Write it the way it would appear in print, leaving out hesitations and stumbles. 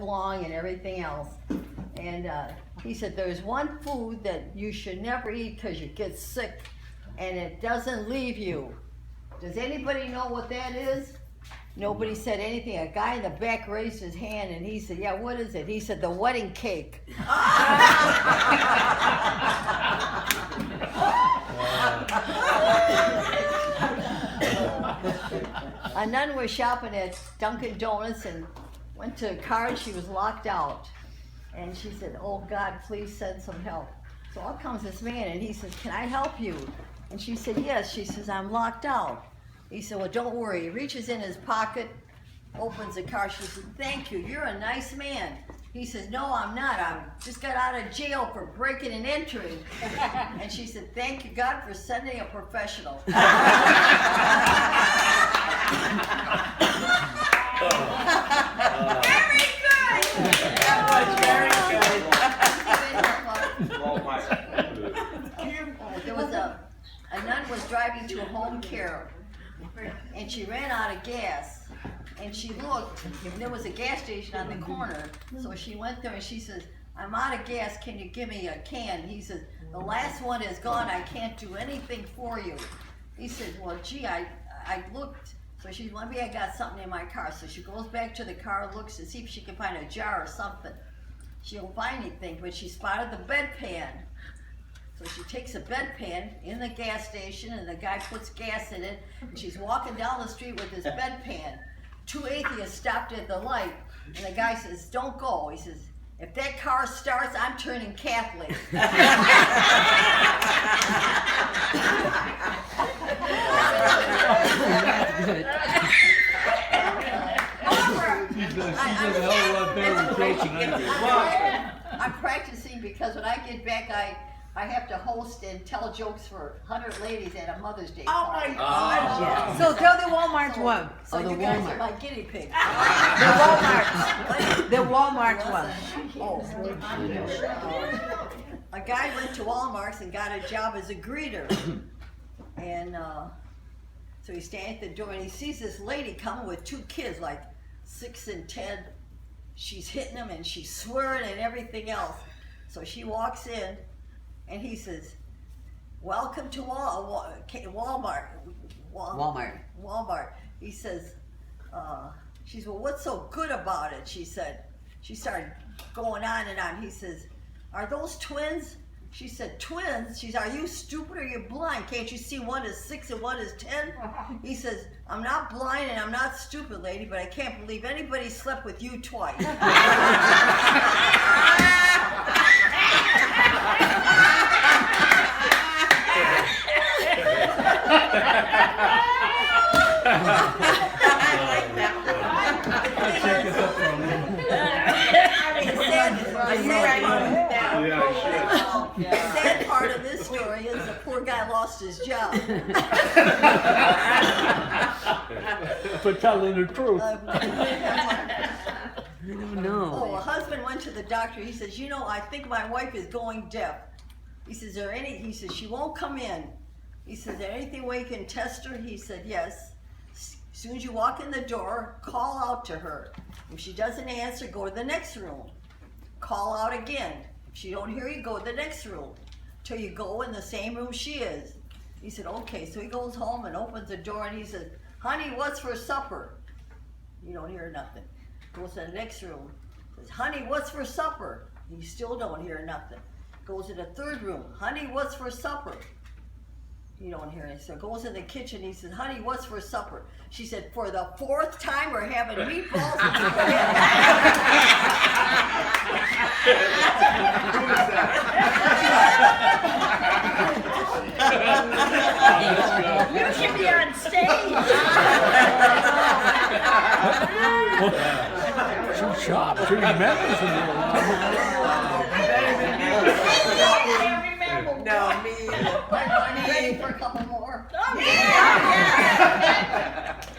along and everything else. And he said, there's one food that you should never eat because you get sick and it doesn't leave you. Does anybody know what that is? Nobody said anything. A guy in the back raised his hand and he said, yeah, what is it? He said, the wedding cake. A nun was shopping at Dunkin' Donuts and went to a car and she was locked out. And she said, oh God, please send some help. So out comes this man and he says, can I help you? And she said, yes. She says, I'm locked out. He said, well, don't worry. He reaches in his pocket, opens the car. She said, thank you, you're a nice man. He says, no, I'm not. I just got out of jail for breaking and entering. And she said, thank you, God, for sending a professional. Very good! That was very good. There was a nun was driving to a home care, and she ran out of gas. And she looked, and there was a gas station on the corner. So she went there and she says, I'm out of gas, can you give me a can? He says, the last one is gone, I can't do anything for you. He says, well, gee, I looked. So she, maybe I got something in my car. So she goes back to the car, looks to see if she can find a jar or something. She don't find anything, but she spotted the bedpan. So she takes a bedpan in the gas station and the guy puts gas in it. And she's walking down the street with this bedpan. Two atheists stopped at the light, and the guy says, don't go. He says, if that car starts, I'm turning Catholic. I'm practicing because when I get back, I have to host and tell jokes for 100 ladies at a Mother's Day party. Oh my God! Yeah. So tell the Walmart one. So you guys are my guinea pig. The Walmart one. Oh. A guy went to Walmart and got a job as a greeter. And so he's standing at the door and he sees this lady coming with two kids, like 6 and 10. She's hitting them and she's swearing and everything else. So she walks in. And he says, welcome to Walmart. He says, she said, well, what's so good about it? She said, she started going on and on. He says, are those twins? She said, twins? She said, are you stupid or you blind? Can't you see one is 6 and one is 10? He says, I'm not blind and I'm not stupid, lady, but I can't believe anybody slept with you twice. The sad part of this story is the poor guy lost his job. For telling the truth. I don't know. Oh, a husband went to the doctor. He says, you know, I think my wife is going deaf. He says, he says, she won't come in. He says, is there anything way you can test her? He said, yes. As soon as you walk in the door, call out to her. If she doesn't answer, go to the next room. Call out again. If she don't hear you, go to the next room. Till you go in the same room she is. He said, okay. So he goes home and opens the door and he says, honey, what's for supper? You don't hear nothing. Goes to the next room. Says, honey, what's for supper? You still don't hear nothing. Goes to the third room. Honey, what's for supper? You don't hear it. So goes in the kitchen. He says, honey, what's for supper? She said, for the 4th time we're having meatballs and spaghetti. You should be on stage. She's sharp. She remembers them. No, me. Are you ready for a couple more? Oh, yeah.